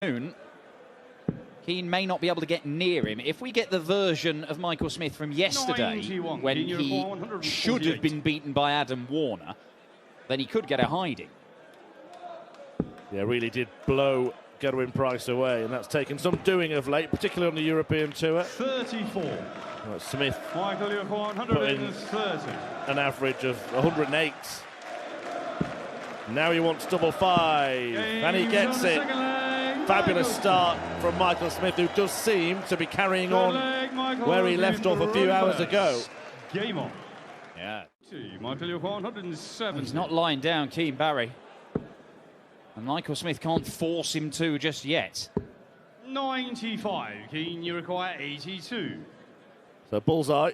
Keane may not be able to get near him. If we get the version of Michael Smith from yesterday, when he should have been beaten by Adam Warner, then he could get a hiding. Yeah, really did blow Gerwyn Price away, and that's taken some doing of late, particularly on the European Tour. 34. Well, Smith Michael, put in an average of 108. Now he wants double five, and he gets it. Fabulous start from Michael Smith, who does seem to be carrying on where he left off a few hours ago. Game on. Yeah. Michael, 107. He's not lying down, Keane Barry. And Michael Smith can't force him to just yet. 95. Keane, you require 82. So bullseye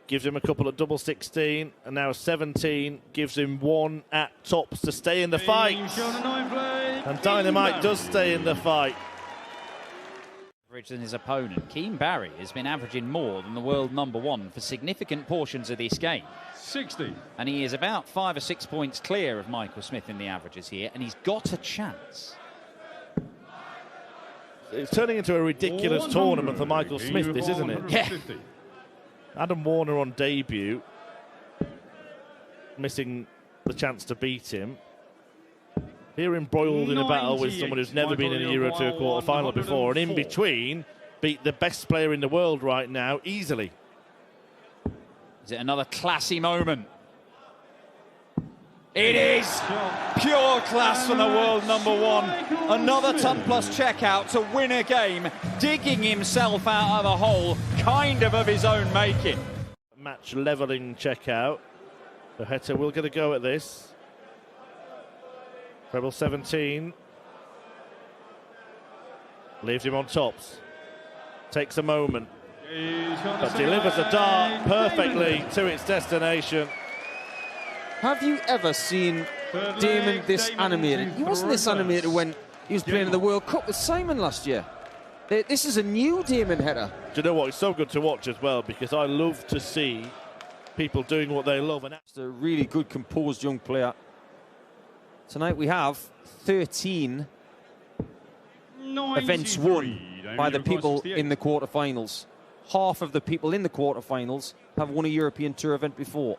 gives him a couple at double 16, and now 17 gives him one at tops to stay in the fight. And Dynamite does stay in the fight. Average than his opponent. Keane Barry has been averaging more than the world #1 for significant portions of this game. 60. And he is about 5 or 6 points clear of Michael Smith in the averages here, and he's got a chance. It's turning into a ridiculous tournament for Michael Smith, this, isn't it? Yeah. Adam Warner on debut, missing the chance to beat him. Here embroiled in a battle with someone who's never been in a Euro Tour quarter-final before, and in between, beat the best player in the world right now, easily. Is it another classy moment? It is pure class from the world #1. Another ton-plus checkout to win a game, digging himself out of a hole, kind of his own making. Match levelling checkout. The Heta will get a go at this. Treble 17. Leaves him on tops. Takes a moment. But delivers a dart perfectly to its destination. Have you ever seen Damon this animated? He wasn't this animated when he was playing in the World Cup with Simon last year. This is a new Damon Heta. Do you know what? It's so good to watch as well, because I love to see people doing what they love. And it's a really good, composed young player. Tonight we have 13 events won by the people in the quarterfinals. Half of the people in the quarterfinals have won a European Tour event before.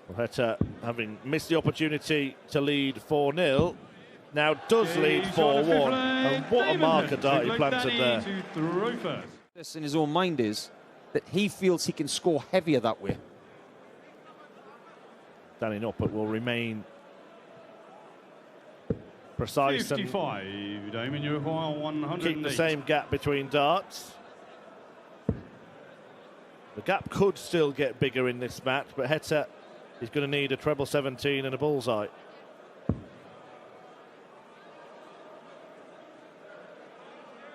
Well, Heta, having missed the opportunity to lead 4-0, now does lead 4-1. And what a marker dart he planted there. This in his own mind is that he feels he can score heavier that way. Danny Noppert will remain precise 55. Damon, you require 108. Keep the same gap between darts. The gap could still get bigger in this match, but Heta is going to need a treble 17 and a bullseye.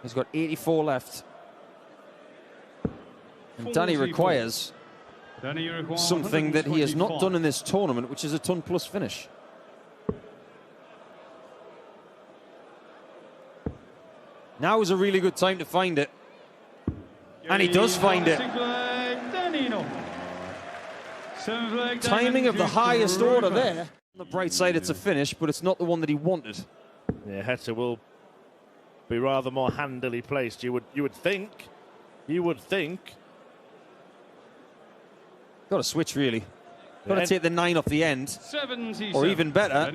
He's got 84 left. And Danny requires something that he has not done in this tournament, which is a ton-plus finish. Now is a really good time to find it. And he does find it. Timing of the highest order there. On the bright side, it's a finish, but it's not the one that he wanted. Yeah, Heta will be rather more handily placed. You would think. Got to switch, really. Got to take the 9 off the end. 77. Or even better,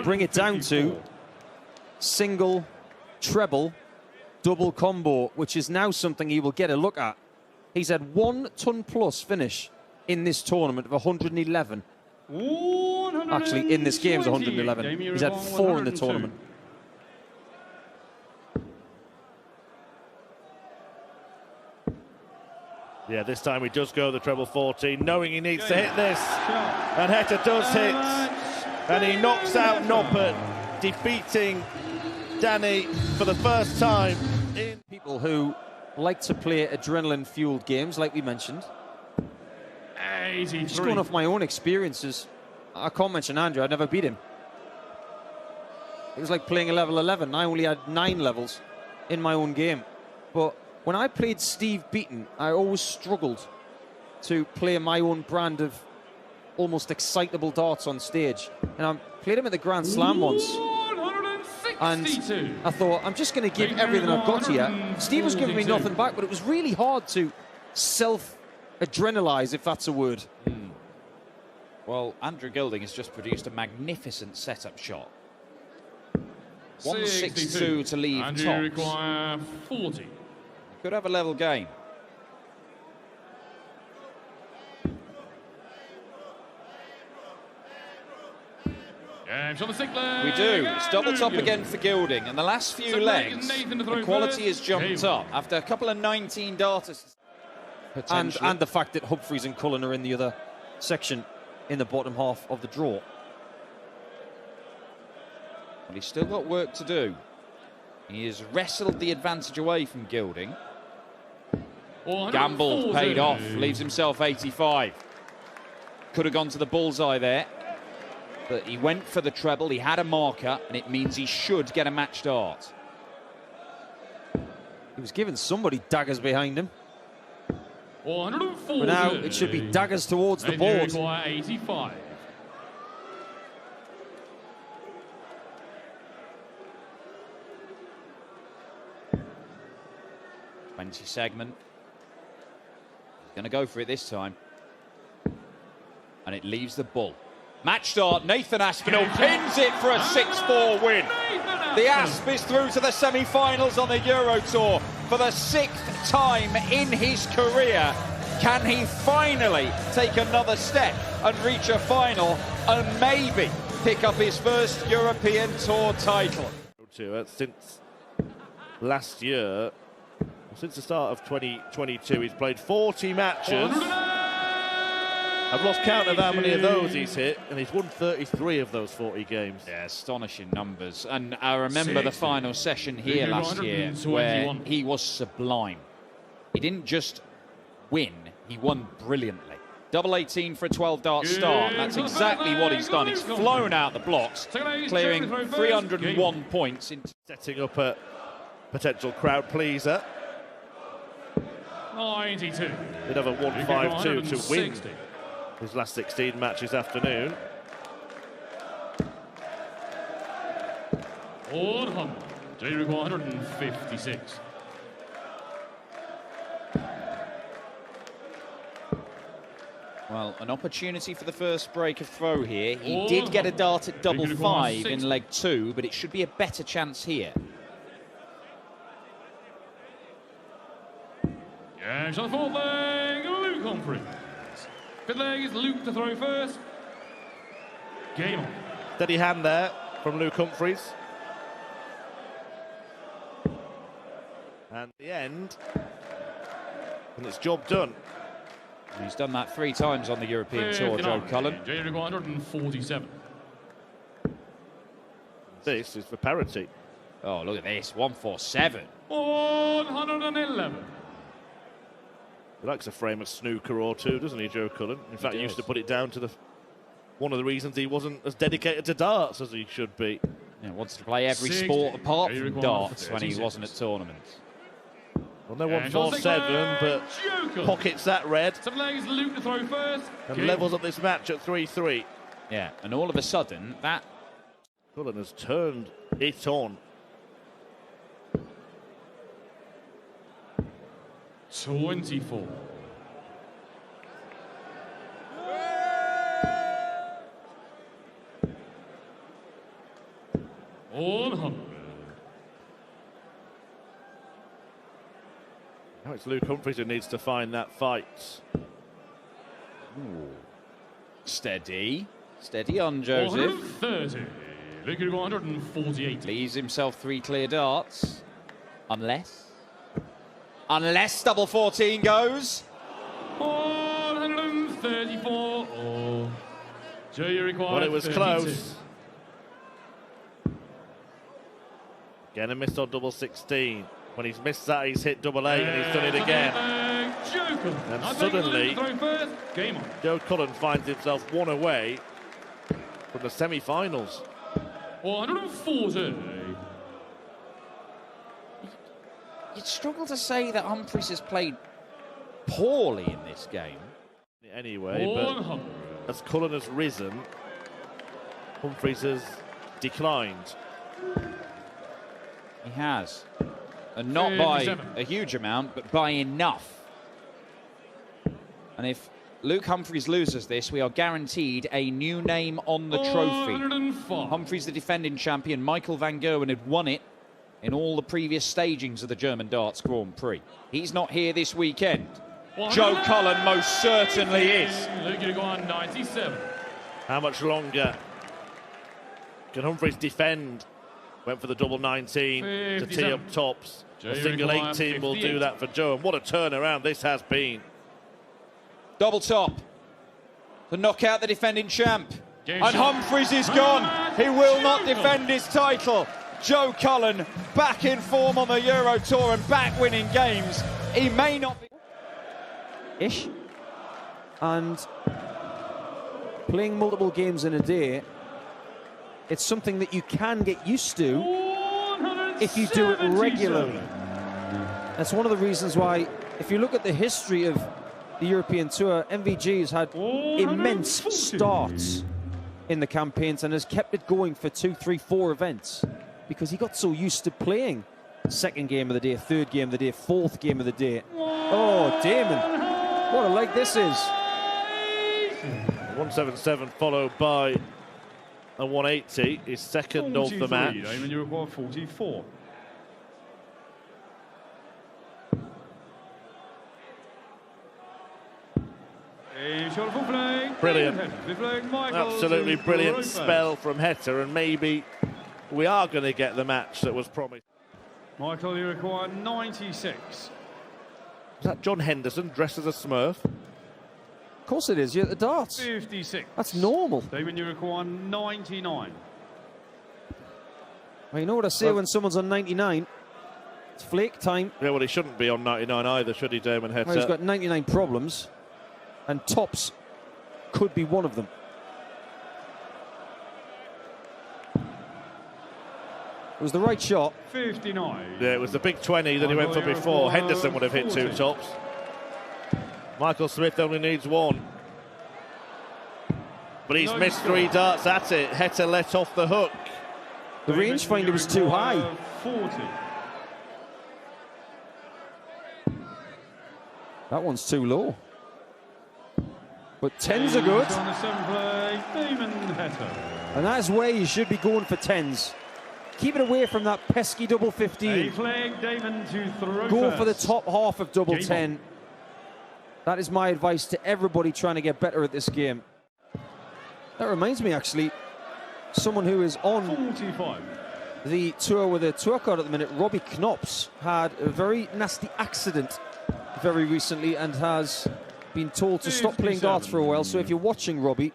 bring it down to single, treble, double combo, which is now something he will get a look at. He's had 1 ton-plus finish in this tournament of 111. Actually, in this game is 111. He's had 4 in the tournament. Yeah, this time he does go the treble 14, knowing he needs to hit this. And Heta does hit. And he knocks out Noppert, defeating Danny for the first time. People who like to play adrenaline-fueled games, like we mentioned. 83. Just going off my own experiences, I can't mention Andrew. I'd never beat him. It was like playing a level 11. I only had 9 levels in my own game. But when I played Steve Beaton, I always struggled to play my own brand of almost excitable darts on stage. And I played him at the Grand Slam once. And 62. I thought, I'm just going to give everything I've got here. Steve was giving me nothing back, but it was really hard to self-adrenalise, if that's a word. Well, Andrew Gilding has just produced a magnificent setup shot. 162 to leave and you tops. require 40. Could have a level game. Games on the stick leg. We do. It's double top again for Gilding. And the last few legs, the quality has jumped up. After a couple of 19 darters. And the fact that Humphreys and Cullen are in the other section in the bottom half of the draw. Well, he's still got work to do. He has wrestled the advantage away from Gilding. Gamble paid off, leaves himself 85. Could have gone to the bullseye there, but he went for the treble. He had a marker, and it means he should get a match dart. He was giving somebody daggers behind him. 140. But now it should be daggers towards the board. 85. Segment. He's going to go for it this time. And it leaves the bull. Match start, Nathan Aspinall pins it for a 6-4 win. The Asp is through to the semi-finals on the Euro Tour for the 6th time in his career. Can he finally take another step and reach a final and maybe pick up his first European Tour title? Since last year, since the start of 2022, he's played 40 matches. I've lost count of how many of those he's hit, and he's won 33 of those 40 games. Yeah, astonishing numbers. And I remember the final session here last year where he was sublime. He didn't just win, he won brilliantly. Double 18 for a 12-dart start. That's exactly what he's done. He's flown out the blocks, clearing 301 points. Setting up a potential crowd pleaser. 92. He'd have a 152 to win his last 16 matches afternoon. 100. J require 156. Well, an opportunity for the first break of throw here. He did get a dart at double 5 in leg 2, but it should be a better chance here. Games on the fourth leg, Luke Humphreys. Fifth leg is Luke to throw first. Game on. Steady hand there from Luke Humphreys. And the end. And it's job done. He's done that 3 times on the European Tour, Joe Cullen. J require 147. This is for parity. Oh, look at this, 147. 111. He likes a frame of snooker or two, doesn't he, Joe Cullen? In fact, he used to put it down to one of the reasons he wasn't as dedicated to darts as he should be. Yeah, wants to play every sport apart from darts when he wasn't at tournaments. Well, no 147, but pockets that red. 7 legs, Luke to throw first. And levels up this match at 3-3. Yeah, and all of a sudden, that... Cullen has turned it on. 24. Now it's Luke Humphreys who needs to find that fight. Ooh. Steady. Steady on, Joseph. 130. Luke 148. Leaves himself 3 clear darts. Unless double 14 goes. 134. Oh. Joe, you require Well, it was 32. close. Again, a miss on double 16. When he's missed that, he's hit double 8 and he's done it again. And suddenly, Joe Cullen finds himself 1 away from the semi-finals. 140. You'd struggle to say that Humphreys has played poorly in this game. Anyway, but as Cullen has risen, Humphreys has declined. He has. And not by 57. a huge amount, but by enough. And if Luke Humphries loses this, we are guaranteed a new name on the trophy. 105. Humphries, the defending champion. Michael van Gerwen had won it in all the previous stagings of the German darts Grand Prix. He's not here this weekend. Joe Cullen most certainly is. Luke Uruguayan 97. How much longer can Humphries defend? Went for the double 19 to tee up tops. A single 18 will do that for Joe. And what a turnaround this has been. Double top to knock out the defending champ. And Humphries is gone. He will not defend his title. Joe Cullen back in form on the Euro Tour and back winning games. He may not be... Ish. And playing multiple games in a day, it's something that you can get used to if you do it regularly. That's one of the reasons why, if you look at the history of the European Tour, MVG has had immense starts in the campaigns and has kept it going for 2, 3, 4 events because he got so used to playing second game of the day, third game of the day, fourth game of the day. Oh, Damon, what a leg this is. 177 followed by a 180, his second of the match. Damon, you require 44. Brilliant. Absolutely brilliant spell from Heta, and maybe we are going to get the match that was promised. Michael, you require 96. Is that John Henderson dressed as a Smurf? Of course it is, you're at the darts. 56. That's normal. Damon, you require 99. Well, you know what I say when someone's on 99? It's flake time. Yeah, well, he shouldn't be on 99 either, should he, Damon Heta? Well, he's got 99 problems, and tops could be one of them. It was the right shot. 59. Yeah, it was the big 20 that he went for before. Henderson would have hit 2 tops. Michael Smith only needs 1. But he's missed 3 darts at it. Heta let off the hook. The rangefinder was too high. 40. That one's too low. But 10s are good. On the 7th play, Damon Heta. And that's where you should be going for 10s. Keep it away from that pesky double 15. Flag, Damon to throw Go first. for the top half of double 10. That is my advice to everybody trying to get better at this game. That reminds me, actually, someone who is on 45. the tour with a tour card at the minute, Robbie Knops, had a very nasty accident very recently and has been told to stop playing darts for a while. So if you're watching, Robbie,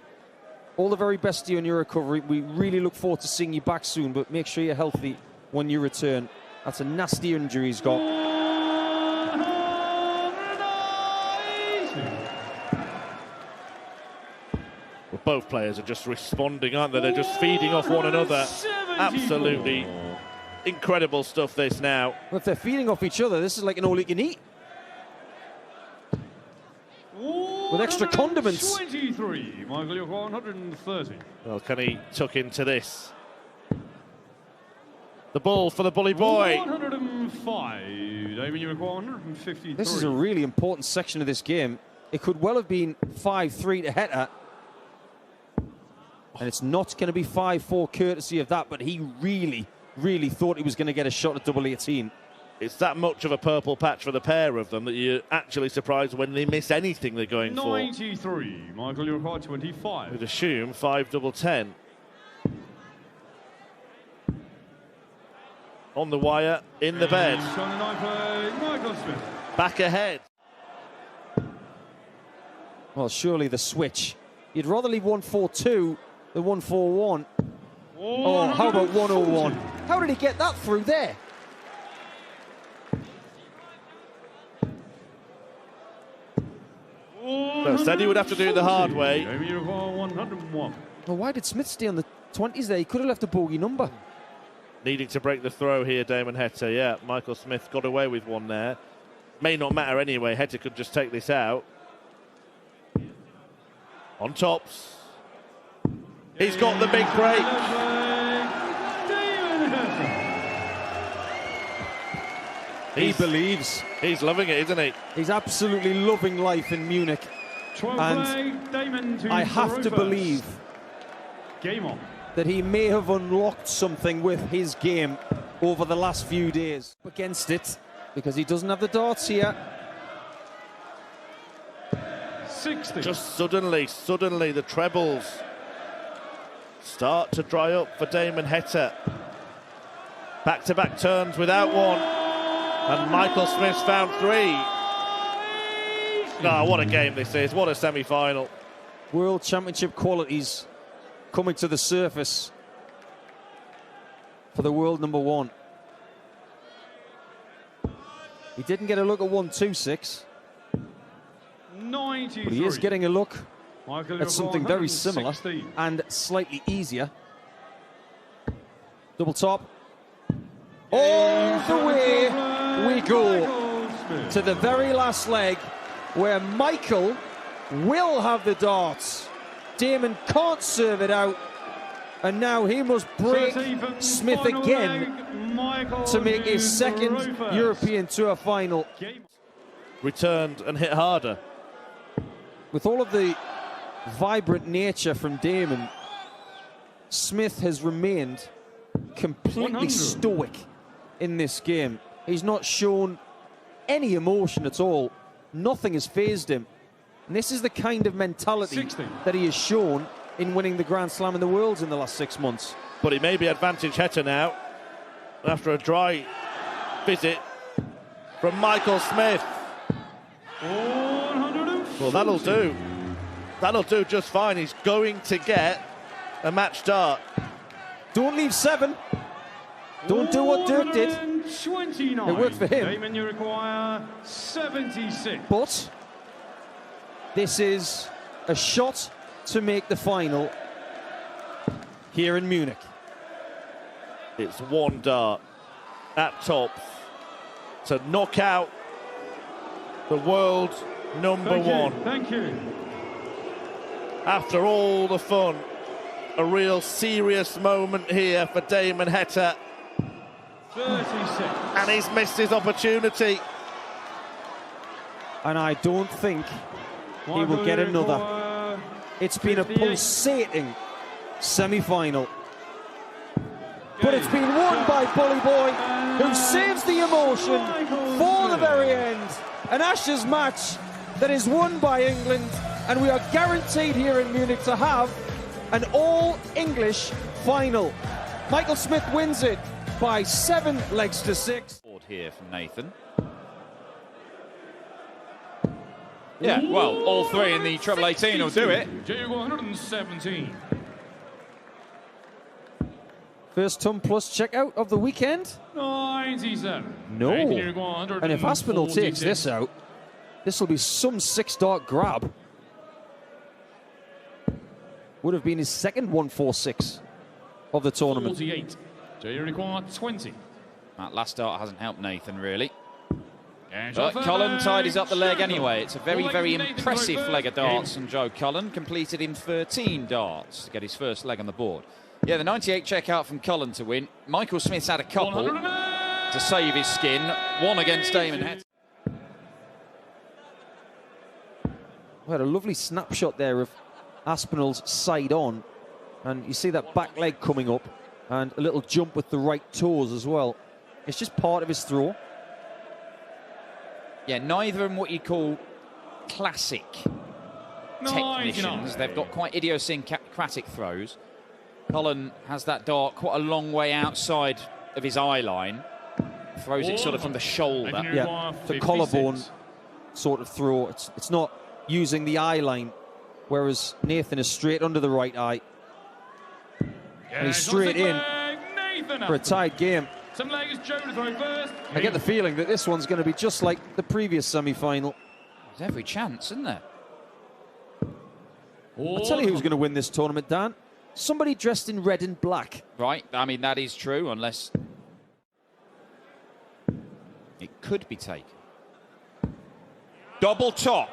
all the very best to you in your recovery. We really look forward to seeing you back soon, but make sure you're healthy when you return. That's a nasty injury he's got. Well, both players are just responding, aren't they? They're just feeding off one another. Absolutely incredible stuff, this now. Well, if they're feeding off each other, this is like an all-you-can-eat. With extra condiments. 23. Michael, you're 130. Well, can he tuck into this? The ball for the bully boy. 105. Damon, you require 153. This is a really important section of this game. It could well have been 5-3 to Heta. And it's not going to be 5-4 courtesy of that, but he really, really thought he was going to get a shot at double 18. It's that much of a purple patch for the pair of them that you're actually surprised when they miss anything they're going 93. for. Michael, you require 25. You'd assume 5 double 10. On the wire, in the bed. Michael Smith. Back ahead. Well, surely the switch. You'd rather leave 1-4-2 than 1-4-1. Oh, how about 101? How did he get that through there? So said he would have to do it the hard way. 101. Well, why did Smith stay on the 20s there? He could have left a bogey number. Needing to break the throw here, Damon Heta. Yeah, Michael Smith got away with one there. May not matter anyway. Heta could just take this out. On tops. He's got the big break. He believes. He's loving it, isn't he? He's absolutely loving life in Munich. And I have to believe Game on. that he may have unlocked something with his game over the last few days. Against it, because he doesn't have the darts here. 60. Just suddenly, the trebles start to dry up for Damon Heta. Back-to-back turns without one. And Michael Smith's found 3. What a game this is. What a semi-final. World Championship qualities coming to the surface for the world number 1. He didn't get a look at 126, 93. but he is getting a look Michael, at something very 160. similar and slightly easier. Double top. All the way we go to the very last leg, where Michael will have the darts. Damon can't serve it out, and now he must break Smith again to make his second European Tour final. Returned and hit harder. With all of the vibrant nature from Damon, Smith has remained completely 100. stoic in this game. He's not shown any emotion at all. Nothing has fazed him. And this is the kind of mentality 60. that he has shown in winning the Grand Slam in the Worlds in the last 6 months. But he may be advantage Heta now after a dry visit from Michael Smith. 140. Well, that'll do. That'll do just fine. He's going to get a match dart. Don't leave 7. Don't do what Dirk did. 129. It worked for him. Damon, you require 76. But this is a shot to make the final here in Munich. It's one dart at top to knock out the world number 1. Thank you. After all the fun, a real serious moment here for Damon Heta. 36. And he's missed his opportunity. And I don't think he will get another. It's been a pulsating semi-final. But it's been won by Bully Boy, who saves the emotion for the very end. An Ashes match that is won by England, and we are guaranteed here in Munich to have an all-English final. Michael Smith wins it by 7 legs to 6. Here from Nathan. Yeah, well, all 3 in the treble 18 will do it. 117. First ton plus checkout of the weekend? 97. No. And if Aspinall takes this out, this will be some 6-dart grab. Would have been his second 146 of the tournament. 48. Do you require 20? That last dart hasn't helped Nathan, really. But Cullen tidies up the leg anyway. It's a very, very impressive leg of darts from Joe Cullen, completed in 13 darts to get his first leg on the board. Yeah, the 98 checkout from Cullen to win. Michael Smith's had a couple to save his skin. One against Damon Heta. We had a lovely snapshot there of Aspinall's side on, and you see that back leg coming up and a little jump with the right toes as well. It's just part of his throw. Yeah, neither of them what you call classic technicians. They've got quite idiosyncratic throws. Cullen has that dart quite a long way outside of his eye line. Throws it sort of from the shoulder. Yeah, the collarbone sort of throw. It's not using the eye line, whereas Nathan is straight under the right eye. And he's straight in for a tied game. I get the feeling that this one's going to be just like the previous semi-final. There's every chance, isn't there? I'll tell you who's going to win this tournament, Dan. Somebody dressed in red and black. Right, I mean, that is true, unless it could be taken. Double top.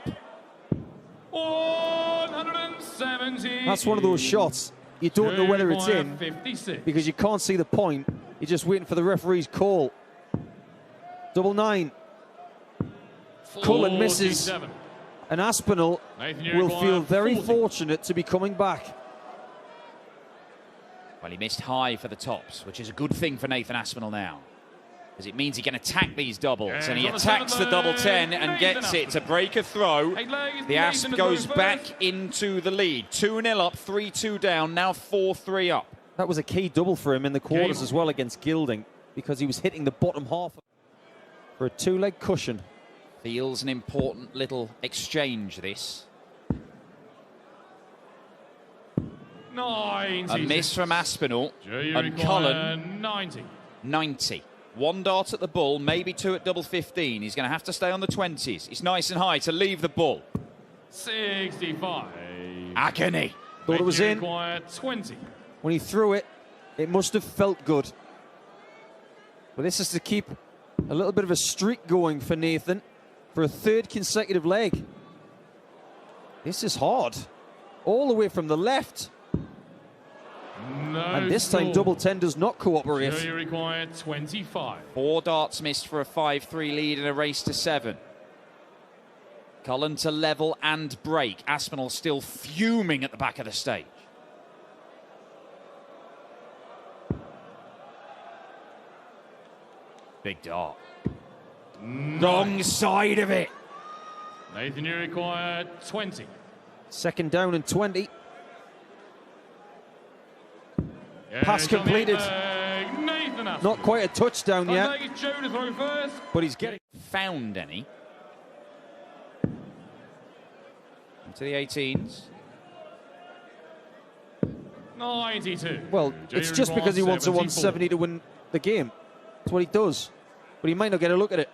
170. That's one of those shots. You don't know whether it's in 56. because you can't see the point. You're just waiting for the referee's call. Double 9. Cullen misses, 47. and Aspinall Nathan will feel very 40. fortunate to be coming back. Well, he missed high for the tops, which is a good thing for Nathan Aspinall now, because it means he can attack these doubles. Yeah, and he on the attacks the seventh double leg, 10 and Nathan gets it to Aspinall. break a throw. 8 legs, The Asp Nathan goes to throw back first. into the lead. 2-0 up, 3-2 down, now 4-3 up. That was a key double for him in the quarters as well against Gilding, because he was hitting the bottom half for a 2-leg cushion. Feels an important little exchange, this. 90. A miss from Aspinall, You and require Cullen, 90. 90. 1 dart at the bull, maybe 2 at double 15. He's going to have to stay on the 20s. He's nice and high to leave the bull. 65. Agony. Thought it was in. Require 20. When he threw it, it must have felt good. But this is to keep a little bit of a streak going for Nathan for a 3rd consecutive leg. This is hard. All the way from the left. No And this time, score. double 10 does not cooperate. You require 25. 4 darts missed for a 5-3 lead in a race to 7. Cullen to level and break. Aspinall still fuming at the back of the stage. Big dart. Wrong side of it. Nathan, you require 20. 2nd down and 20. Yeah, Pass it's on the completed. 8 leg, Nathan Aspinall. Not quite a touchdown Front yet, leg is Joe to throw first. but he's getting... Found any. Into the 18s. 92. Well, Joe, it's you just require because he wants a 74. 170 to win the game. That's what he does. But he might not get a look at it.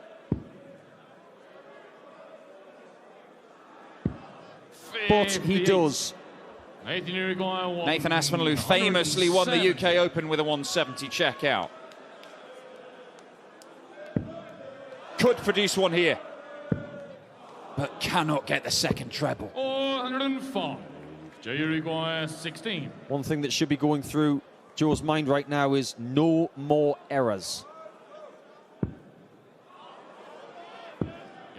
But he 58. does. Nathan, you require 1. Nathan Aspinall, who famously won the UK Open with a 170 checkout. Could produce one here, but cannot get the 2nd treble. 405. Joe, you require 16. One thing that should be going through Joe's mind right now is no more errors.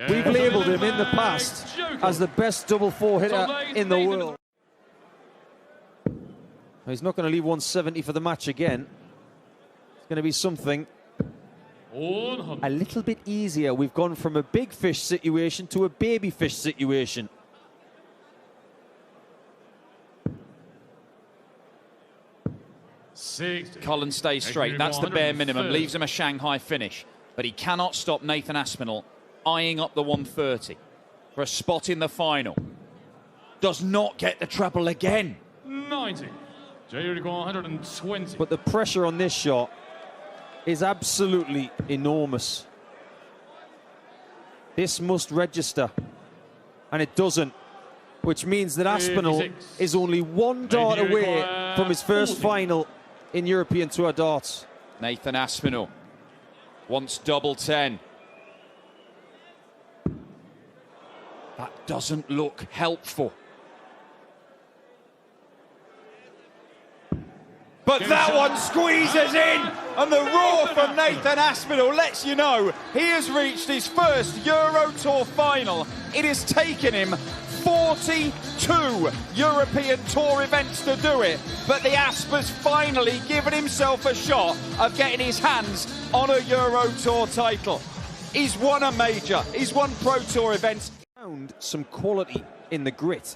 We've Yeah, labelled so him in the leg, past Joe as the best double 4 hitter Top leg, in the Nathan. world. He's not going to leave 170 for the match again. It's going to be something 100. a little bit easier. We've gone from a big fish situation to a baby fish situation. Cullen stays straight. That's the bare minimum. Leaves him a Shanghai finish. But he cannot stop Nathan Aspinall eyeing up the 130 for a spot in the final. Does not get the treble again. 90. Joe, you require 120. But the pressure on this shot is absolutely enormous. This must register, and it doesn't, which means that Aspinall 56. is only 1 dart Nathan, you away require from his first 40. final in European Tour darts. Nathan Aspinall wants double 10. That doesn't look helpful. But that one squeezes in, and the roar from Nathan Aspinall lets you know he has reached his first Euro Tour final. It has taken him 42 European Tour events to do it, but the Asp has finally given himself a shot of getting his hands on a Euro Tour title. He's won a major, he's won Pro Tour events. Found some quality in the grit.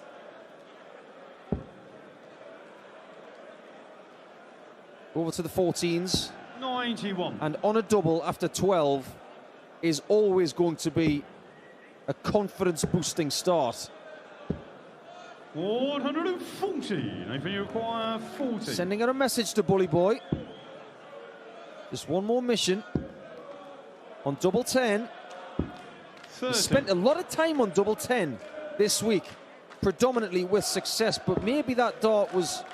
Over to the 14s. 91. And on a double after 12 is always going to be a confidence-boosting start. 140. Nathan, you require 40. Sending out a message to Bully Boy. Just one more mission on double 10. 30. He spent a lot of time on double 10 this week, predominantly with success, but maybe that dart was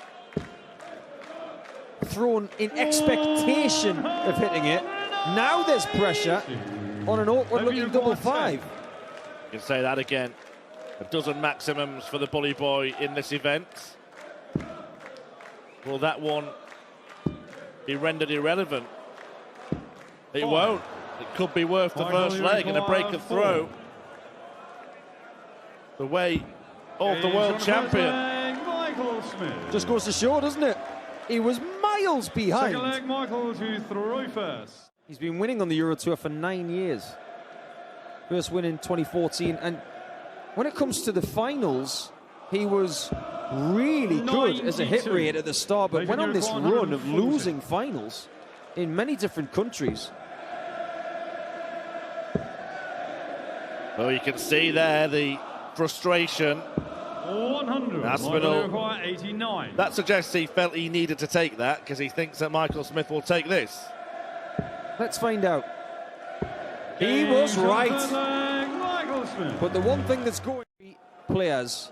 thrown in expectation of hitting it. Now there's pressure on an awkward-looking double 5. You can say that again. A dozen maximums for the Bully Boy in this event. Will that one be rendered irrelevant? It won't. It could be worth the first leg and a break of throw. The way of the world champion. Michael Smith. Just goes to show, doesn't it? He was miles behind. Second leg, Michael to throw first. He's been winning on the Euro Tour for 9 years. First win in 2014. And when it comes to the finals, he was really good as a hit rate at the start, but went on this run of losing finals in many different countries. Well, you can see there the frustration. 100. Aspinall. 89. That suggests he felt he needed to take that because he thinks that Michael Smith will take this. Let's find out. He was right. Michael Smith. But the one thing that's going to be players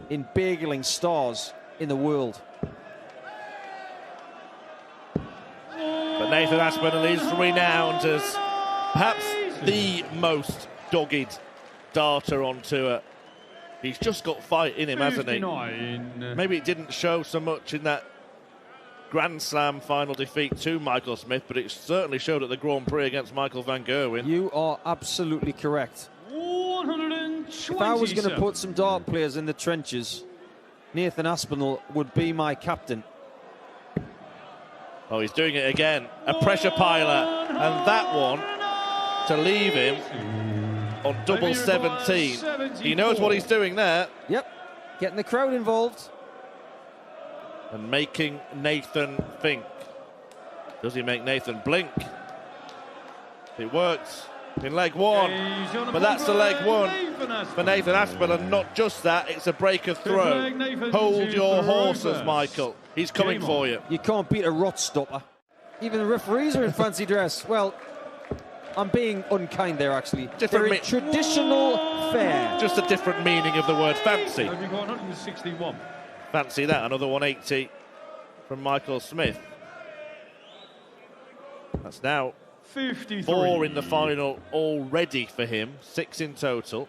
in bageling stars in the world. But Nathan Aspinall is renowned as perhaps the most dogged darter on tour. He's just got fight in him, hasn't he? Maybe it didn't show so much in that Grand Slam final defeat to Michael Smith, but it certainly showed at the Grand Prix against Michael van Gerwen. You are absolutely correct. 120. If I was going to put some dart players in the trenches, Nathan Aspinall would be my captain. Oh, he's doing it again. A pressure piler. And that one, to leave him on double 17. He knows what he's doing there. Yep, getting the crowd involved. And making Nathan think. Does he make Nathan blink? It works in leg one. But that's the leg one for Nathan Aspinall. And not just that, it's a break of throw. Hold your horses, Michael. He's coming for you. You can't beat a rot stopper. Even the referees are in fancy dress. Well, I'm being unkind there, actually. They're in traditional fare. Just a different meaning of the word fancy. Have you got 161? Fancy that, another 180 from Michael Smith. That's now 53. 4 in the final already for him, 6 in total.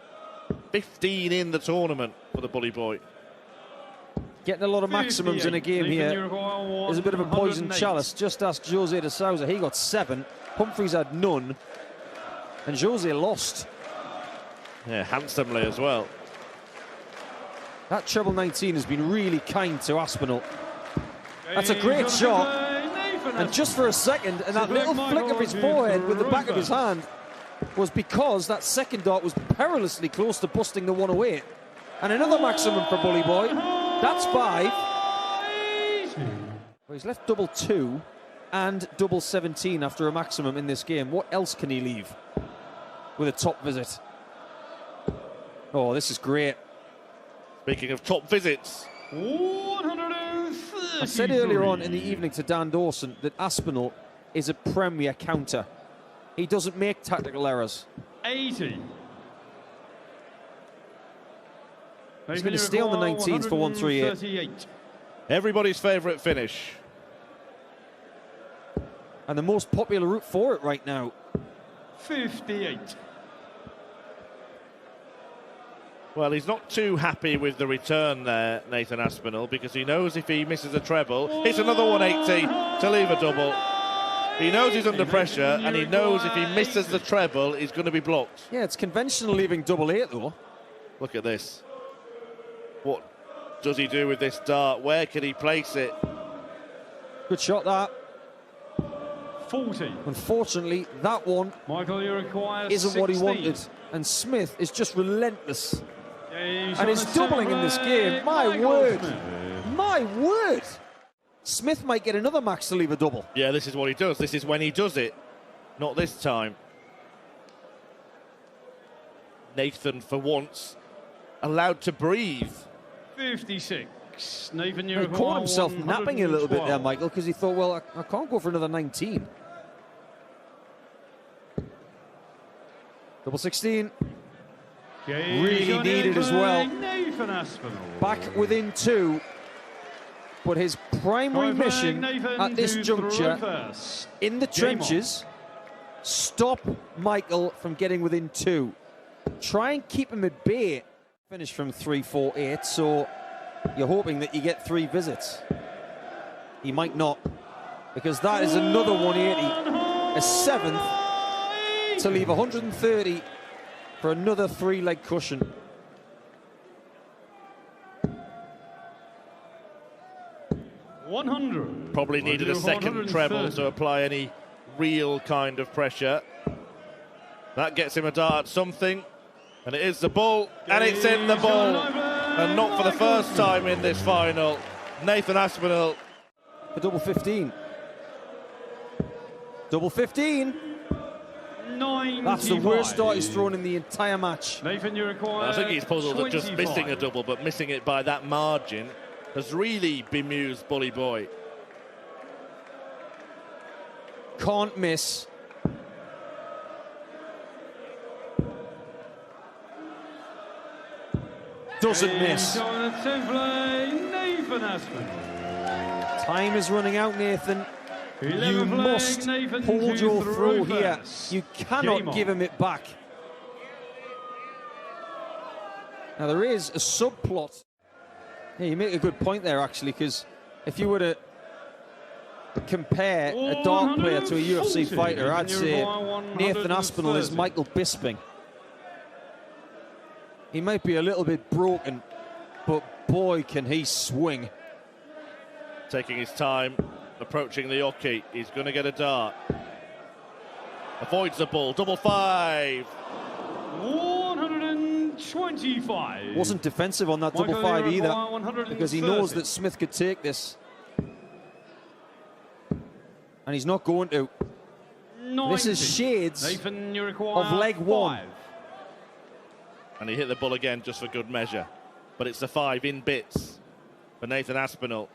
15 in the tournament for the bully boy. Getting a lot of maximums in a game here is a bit of a poison chalice. Just ask Jose de Sousa. He got 7. Humphreys had none. And Jose lost. Yeah, handsomely as well. That treble 19 has been really kind to Aspinall. That's a great shot. And just for a second, and that little flick of his forehead with the back of his hand was because that second dart was perilously close to busting the 108. And another maximum for Bully Boy. That's 5. Well, he's left double 2 and double 17 after a maximum in this game. What else can he leave with a top visit? Oh, this is great. Speaking of top visits. 130. I said earlier on in the evening to Dan Dawson that Aspinall is a premier counter. He doesn't make tactical errors. 80. He's going to stay on the 19s for 138. Everybody's favourite finish. And the most popular route for it right now. 58. Well, he's not too happy with the return there, Nathan Aspinall, because he knows if he misses a treble, it's another 180 to leave a double. He knows he's under pressure, and he knows if he misses the treble, he's going to be blocked. Yeah, it's conventional leaving double 8, though. Look at this. What does he do with this dart? Where can he place it? Good shot, that. 40. Unfortunately, that one Michael, you require isn't 16. what he wanted. And Smith is just relentless. Yeah, and he's doubling in this game. My word. My word. Smith might get another max to leave a double. Yeah, this is what he does. This is when he does it. Not this time. Nathan, for once, allowed to breathe. 56. Nathan, He caught himself napping a little bit there, Michael, because he thought, well, I can't go for another 19. Double 16. Really needed as well. Back within 2. But his primary mission at this juncture, in the trenches, stop Michael from getting within 2. Try and keep him at bay. Finish from 3-4-8, so you're hoping that you get 3 visits. He might not, because that is another 180, a 7th, to leave 130 for another 3-leg cushion. Probably needed a second treble to apply any real kind of pressure. That gets him a dart at something, and it is the bull, and it's in the bull, and not for the first time in this final. Nathan Aspinall. For double 15. Double 15. 95. That's the worst dart he's thrown in the entire match. Nathan, you require I think he's puzzled at just 25. missing a double, but missing it by that margin has really bemused Bully Boy. Can't miss. Doesn't miss. Nathan Aspinall. Time is running out, Nathan. You 11th must leg, Nathan hold your throw throw here. first. You Game cannot on. give him it back. Now, there is a subplot. Yeah, you make a good point there, actually, because if you were to compare a dart player to a UFC fighter, I'd say Nathan Aspinall is Michael Bisping. He might be a little bit broken, but boy, can he swing. Taking his time, approaching the oche. He's going to get a dart. Avoids the ball. Double 5. 125. Wasn't defensive on that double 5 either, because he knows that Smith could take this. And he's not going to. 90. This is shades Nathan, you require of leg 1. 5. And he hit the ball again just for good measure. But it's a 5 in bits for Nathan Aspinall.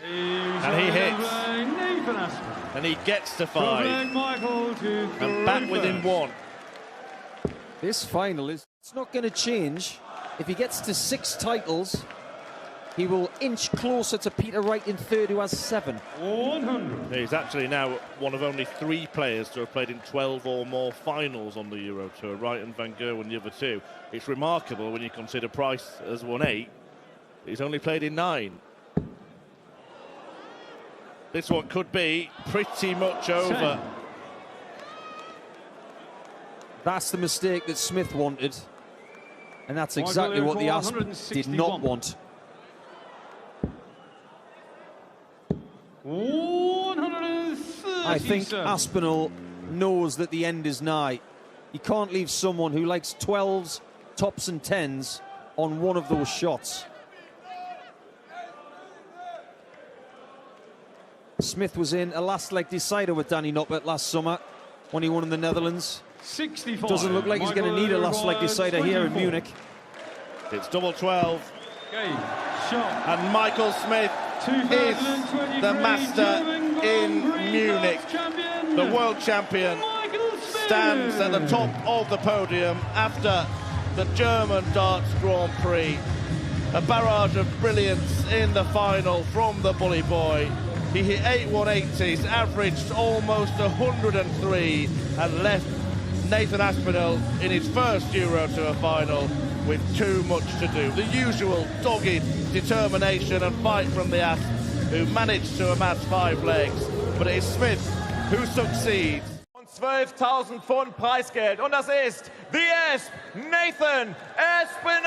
And he hits. Nathan Aspinall. And he gets to 5. And back within 1. This final is it's not going to change. If he gets to 6 titles, he will inch closer to Peter Wright in third, who has 7. 100. He's actually now one of only 3 players to have played in 12 or more finals on the Euro Tour. Wright and Van Gerwen, the other 2. It's remarkable when you consider Price has won 8. He's only played in 9. This one could be pretty much over. That's the mistake that Smith wanted. And that's exactly what the Asp did not want. 130, I think Aspinall knows that the end is nigh. You can't leave someone who likes 12s, tops and 10s on one of those shots. Smith was in a last leg decider with Danny Noppert last summer when he won in the Netherlands. 65. Doesn't look like he's going to need a last leg decider here in Munich. It's double 12. Game, shot. And Michael Smith is the master in Munich. The world champion stands at the top of the podium after the German Darts Grand Prix. A barrage of brilliance in the final from the Bully Boy. He hit 8 180s, averaged almost 103, and left Nathan Aspinall in his first Euro Tour final with too much to do. The usual dogged determination and fight from the Asp, who managed to amass 5 legs. But it is Smith who succeeds. 12.000 Pfund Preisgeld. Und das ist the Asp, Nathan Aspinall.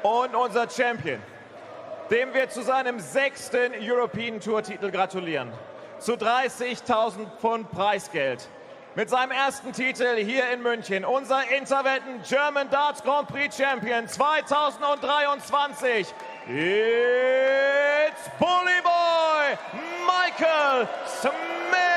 Und unser Champion, dem wir zu seinem 6. European Tour Titel gratulieren. Zu 30.000 Pfund Preisgeld. Mit seinem ersten Titel hier in München. Unser Interwetten German Darts Grand Prix Champion 2023. It's Bully Boy Michael Smith.